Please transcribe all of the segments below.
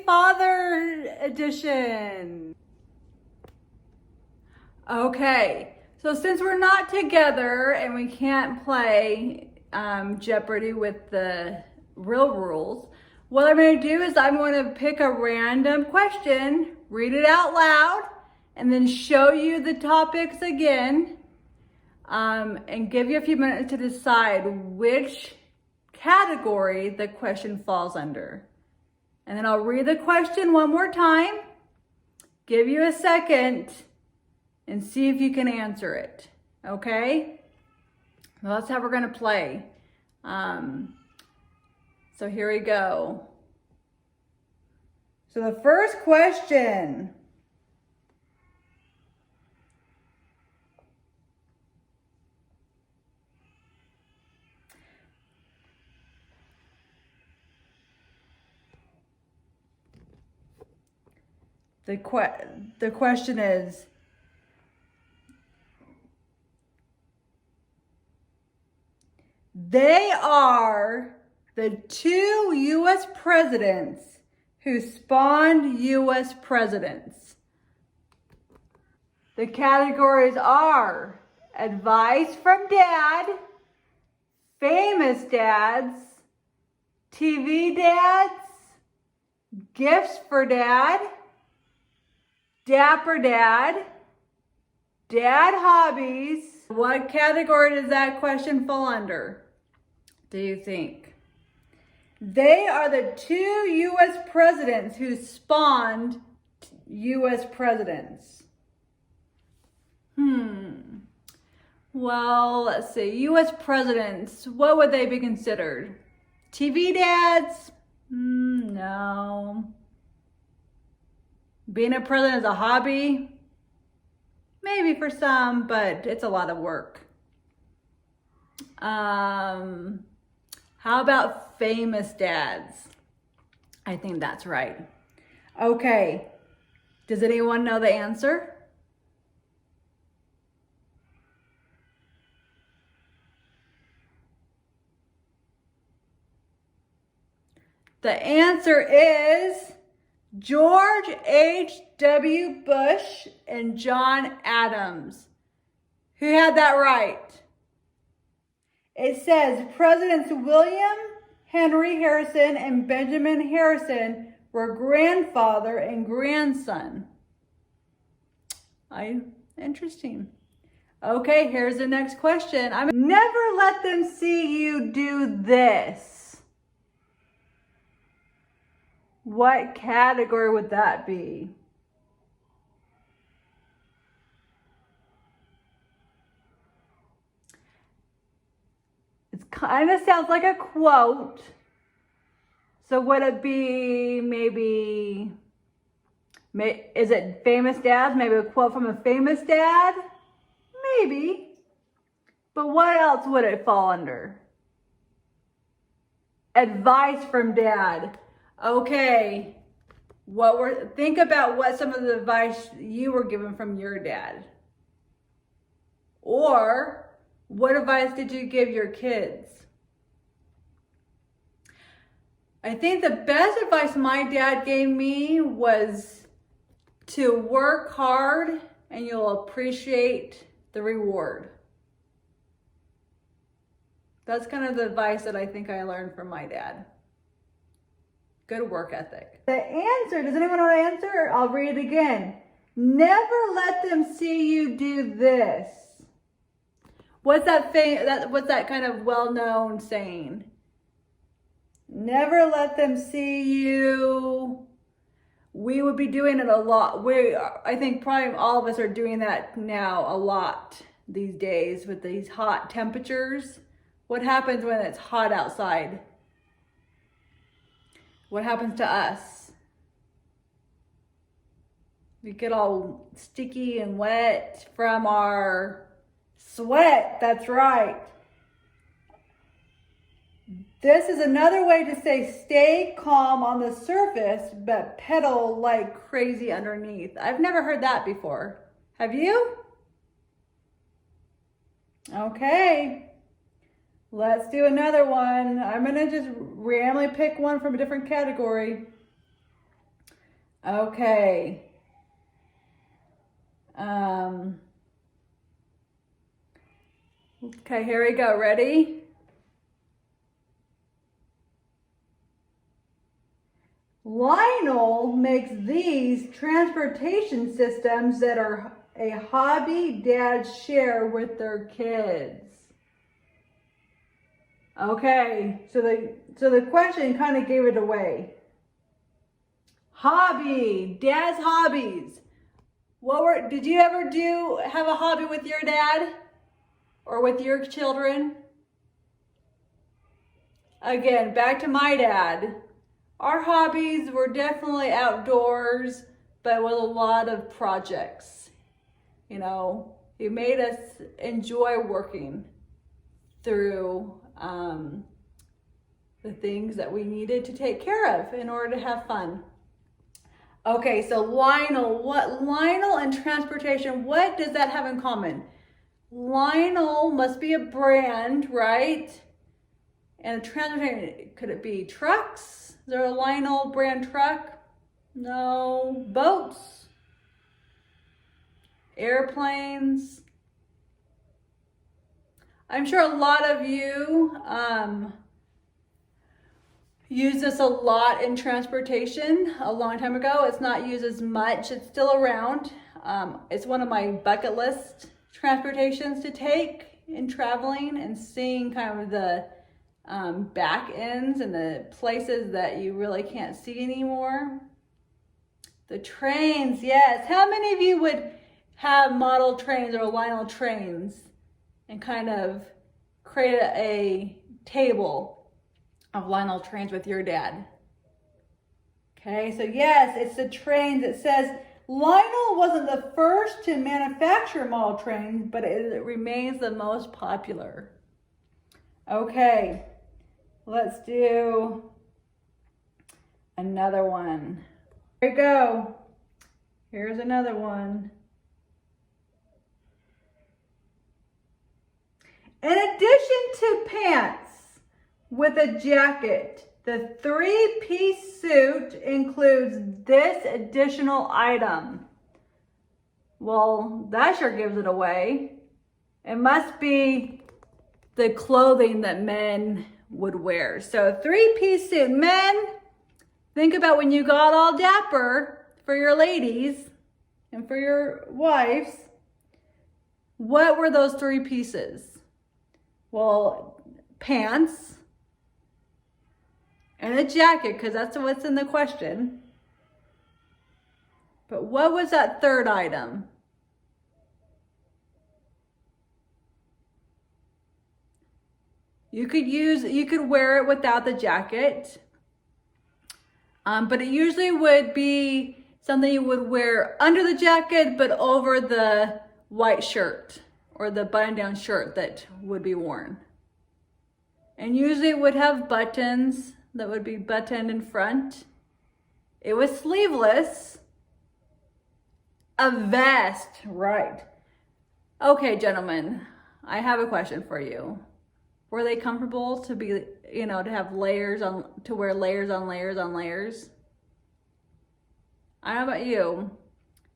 Father edition. Okay, so since we're not together and we can't play Jeopardy with the real rules, what I'm going to do is I'm going to pick a random question, read it out loud, and then show you the topics again, and give you a few minutes to decide which category the question falls under. And then I'll read the question one more time, give you a second, and see if you can answer it. Okay? Well, that's how we're gonna play. So here we go. So the first question. The question is, they are the two U.S. presidents who spawned U.S. presidents. The categories are advice from dad, famous dads, TV dads, gifts for dad, dapper dad, dad hobbies. What category does that question fall under, do you think? They are the two U.S. presidents who spawned U.S. presidents. Well, let's see. U.S. presidents, what would they be considered? TV dads? No. Being a president is a hobby? Maybe for some, but it's a lot of work. How about famous dads? I think that's right. Okay. Does anyone know the answer? The answer is George H.W. Bush and John Adams. Who had that right? It says Presidents William Henry Harrison and Benjamin Harrison were grandfather and grandson. Interesting. Okay, here's the next question. Never let them see you do this. What category would that be? It kind of sounds like a quote. So would it be is it famous dads? Maybe a quote from a famous dad? Maybe. But what else would it fall under? Advice from dad. Okay. Think about what some of the advice you were given from your dad. Or what advice did you give your kids? I think the best advice my dad gave me was to work hard and you'll appreciate the reward. That's kind of the advice that I think I learned from my dad. Good work ethic. The answer, does anyone know the answer? I'll read it again. Never let them see you do this. What's that kind of well-known saying? Never let them see you. We would be doing it a lot. I think probably all of us are doing that now a lot these days with these hot temperatures. What happens when it's hot outside? What happens to us? We get all sticky and wet from our sweat. That's right. This is another way to say stay calm on the surface, but pedal like crazy underneath. I've never heard that before. Have you? Okay. Let's do another one. I'm going to just randomly pick one from a different category. Okay. Okay, here we go. Ready? Lionel makes these transportation systems that are a hobby dads share with their kids. Okay, so the question kind of gave it away. Hobby, dad's hobbies. Did you ever have a hobby with your dad or with your children? Again, back to my dad. Our hobbies were definitely outdoors, but with a lot of projects. You know, he made us enjoy working through the things that we needed to take care of in order to have fun. Okay, so Lionel and transportation, what does that have in common? Lionel must be a brand, right? And transportation, could it be trucks? Is there a Lionel brand truck? No. Boats? Airplanes? I'm sure a lot of you used this a lot in transportation a long time ago. It's not used as much. It's still around. It's one of my bucket list transportations to take in traveling and seeing kind of the back ends and the places that you really can't see anymore. The trains, yes. How many of you would have model trains or Lionel trains and kind of create a table of Lionel trains with your dad? Okay, so yes, it's the trains. It says Lionel wasn't the first to manufacture model trains, but it remains the most popular. Okay, let's do another one. Here we go. Here's another one. In addition to pants with a jacket, the three-piece suit includes this additional item. Well, that sure gives it away. It must be the clothing that men would wear. So three-piece suit. Men, think about when you got all dapper for your ladies and for your wives. What were those three pieces? Well, pants and a jacket, because that's what's in the question. But what was that third item? You could wear it without the jacket, but it usually would be something you would wear under the jacket, but over the white shirt or the button-down shirt that would be worn. And usually it would have buttons that would be buttoned in front. It was sleeveless. A vest, right. Okay, gentlemen, I have a question for you. Were they comfortable to be, to have layers on, to wear layers on layers on layers? I don't know about you.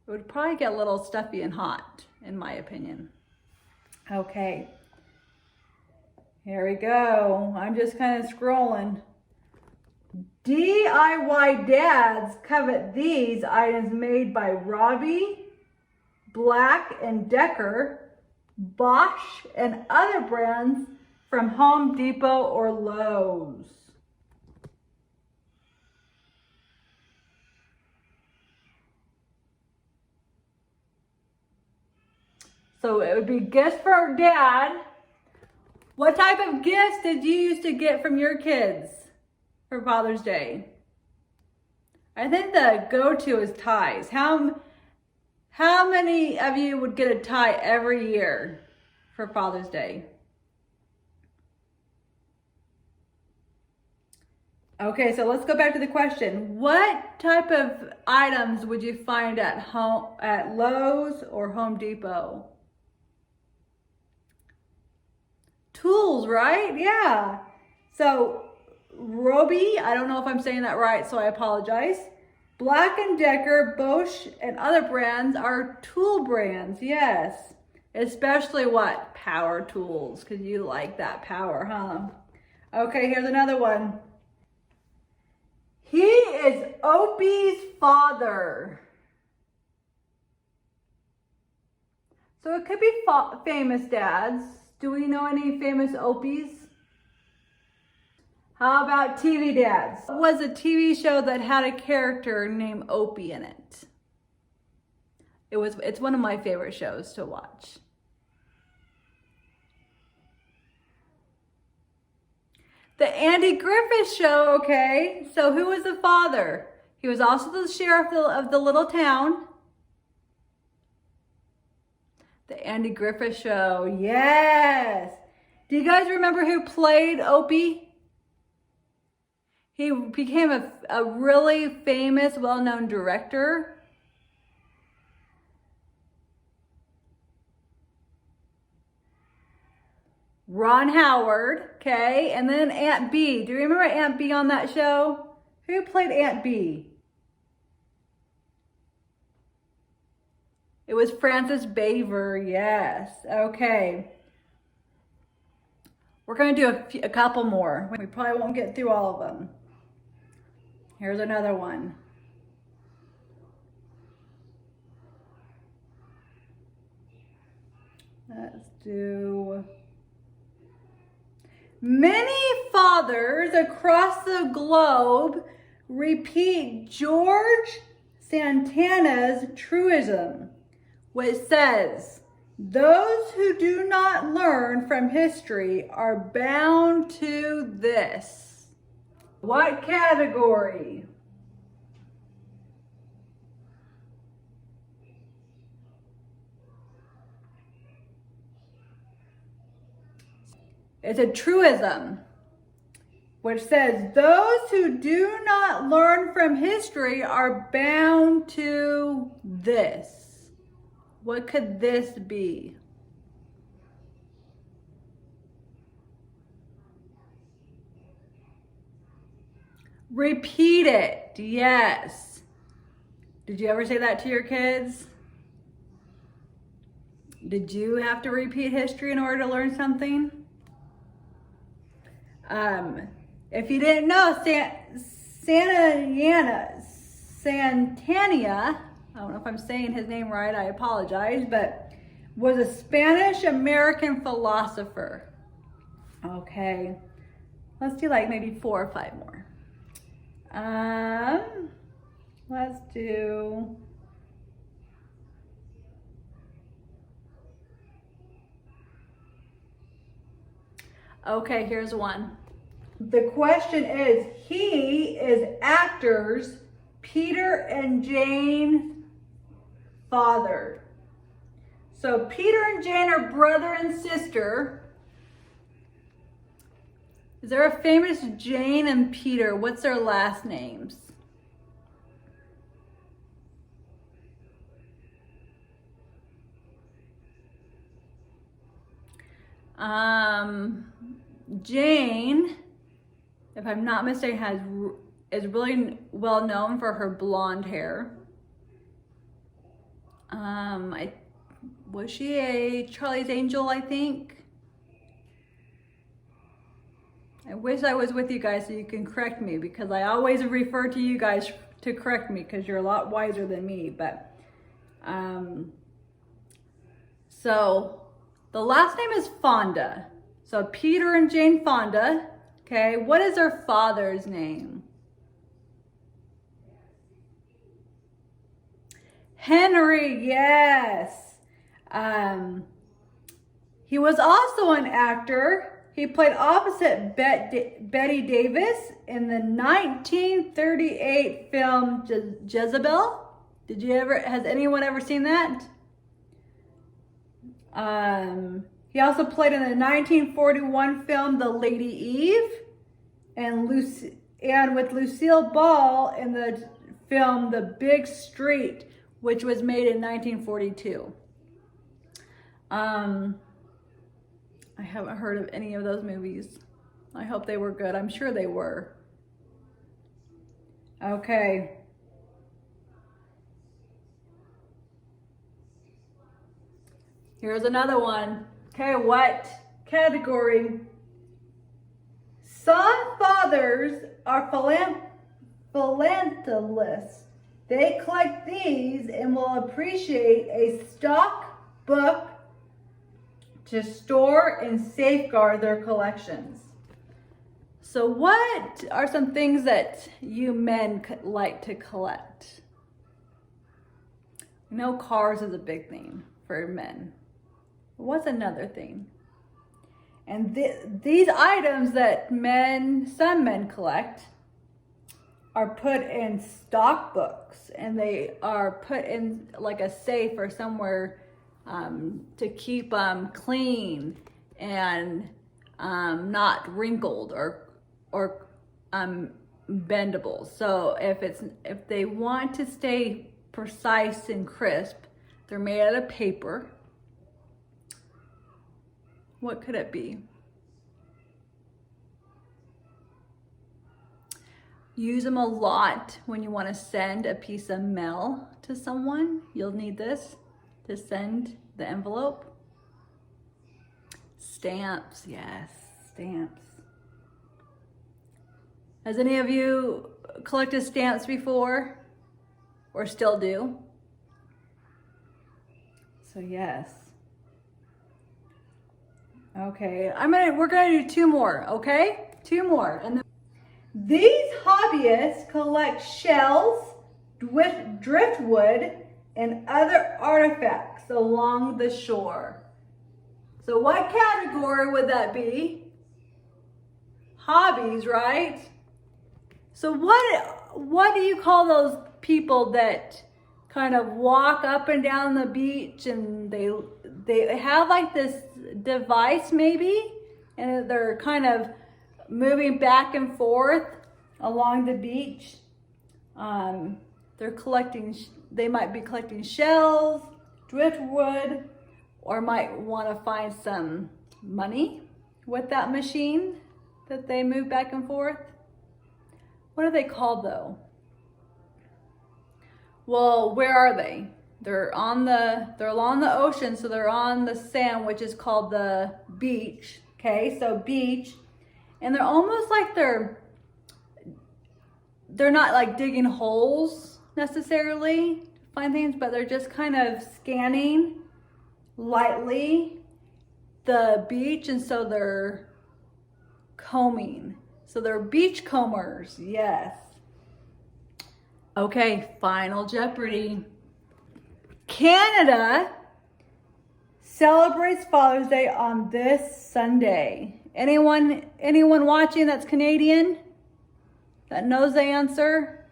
It would probably get a little stuffy and hot, in my opinion. Okay. Here we go. I'm just kind of scrolling. DIY dads covet these items made by Robbie, Black & Decker, Bosch, and other brands from Home Depot or Lowe's. So it would be gifts for dad. What type of gifts did you used to get from your kids for Father's Day? I think the go-to is ties. How many of you would get a tie every year for Father's Day? Okay, so let's go back to the question. What type of items would you find at Lowe's or Home Depot? Tools, right? Yeah. So Roby, I don't know if I'm saying that right, so I apologize. Black & Decker, Bosch, and other brands are tool brands, yes. Especially what? Power tools, because you like that power, huh? Okay, here's another one. He is Opie's father. So it could be famous dads. Do we know any famous Opies? How about TV dads? What was a TV show that had a character named Opie in it? It's one of my favorite shows to watch. The Andy Griffith Show, okay. So who was the father? He was also the sheriff of the little town. The Andy Griffith Show, yes. Do you guys remember who played Opie? He became a really famous, well-known director. Ron Howard, okay, and then Aunt Bee. Do you remember Aunt Bee on that show? Who played Aunt Bee? It was Frances Baver, yes. Okay. We're going to do a couple more. We probably won't get through all of them. Here's another one. Let's do... Many fathers across the globe repeat George Santana's truism, which says, "Those who do not learn from history are bound to this." What category? It's a truism, which says those who do not learn from history are bound to this. What could this be? Repeat it, yes. Did you ever say that to your kids? Did you have to repeat history in order to learn something? If you didn't know, Santana, I don't know if I'm saying his name right, I apologize, but was a Spanish-American philosopher. Okay, let's do like maybe 4 or 5 more. Let's do... Okay, here's one. The question is, he is actors Peter and Jane father. So Peter and Jane are brother and sister. Is there a famous Jane and Peter? What's their last names? Jane, if I'm not mistaken, is really well known for her blonde hair. Was she a Charlie's Angel, I think? I wish I was with you guys so you can correct me, because I always refer to you guys to correct me because you're a lot wiser than me. But so the last name is Fonda. So Peter and Jane Fonda. Okay, what is her father's name? Henry, yes. He was also an actor. He played opposite Betty Davis in the 1938 film Jezebel. Has anyone ever seen that? He also played in the 1941 film The Lady Eve, and with Lucille Ball in the film The Big Street, which was made in 1942. I haven't heard of any of those movies. I hope they were good. I'm sure they were. Okay. Here's another one. Okay, what category? Some fathers are philanthropists. They collect these and will appreciate a stock book to store and safeguard their collections. So what are some things that you men like to collect? You know, cars is a big thing for men. What's another thing? And these items that some men collect are put in stock books, and they are put in like a safe or somewhere to keep them clean and not wrinkled or bendable. So if they want to stay precise and crisp, they're made out of paper. What could it be? Use them a lot when you want to send a piece of mail to someone. You'll need this to send the envelope. Stamps, yes, stamps. Has any of you collected stamps before or still do? So yes. Okay, we're gonna do two more, okay? Two more. And these hobbyists collect shells, driftwood, and other artifacts along the shore. So what category would that be? Hobbies, right? So what do you call those people that kind of walk up and down the beach and they have like this device maybe, and they're kind of moving back and forth along the beach? They might be collecting shells, driftwood, or might want to find some money with that machine that they move back and forth. What are they called though? Well, where are they? They're along the ocean, so they're on the sand, which is called the beach. Okay, so beach. And they're almost like they're not like digging holes necessarily to find things, but they're just kind of scanning lightly the beach, and so they're combing. So they're beach combers, yes. Okay, final Jeopardy. Canada celebrates Father's Day on this Sunday. Anyone watching that's Canadian that knows the answer?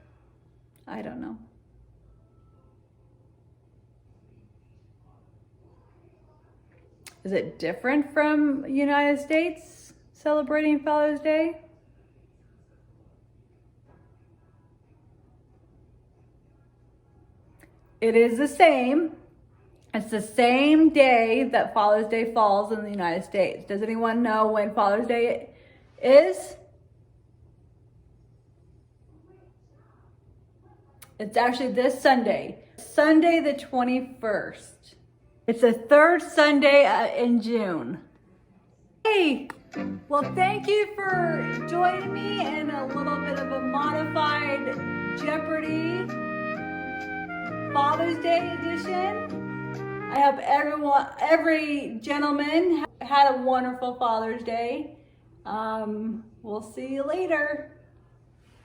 I don't know. Is it different from United States celebrating Father's Day? It is the same. It's the same day that Father's Day falls in the United States. Does anyone know when Father's Day is? It's actually this Sunday, Sunday the 21st. It's the third Sunday in June. Hey, well, thank you for joining me in a little bit of a modified Jeopardy Father's Day edition. I hope every gentleman had a wonderful Father's Day. We'll see you later.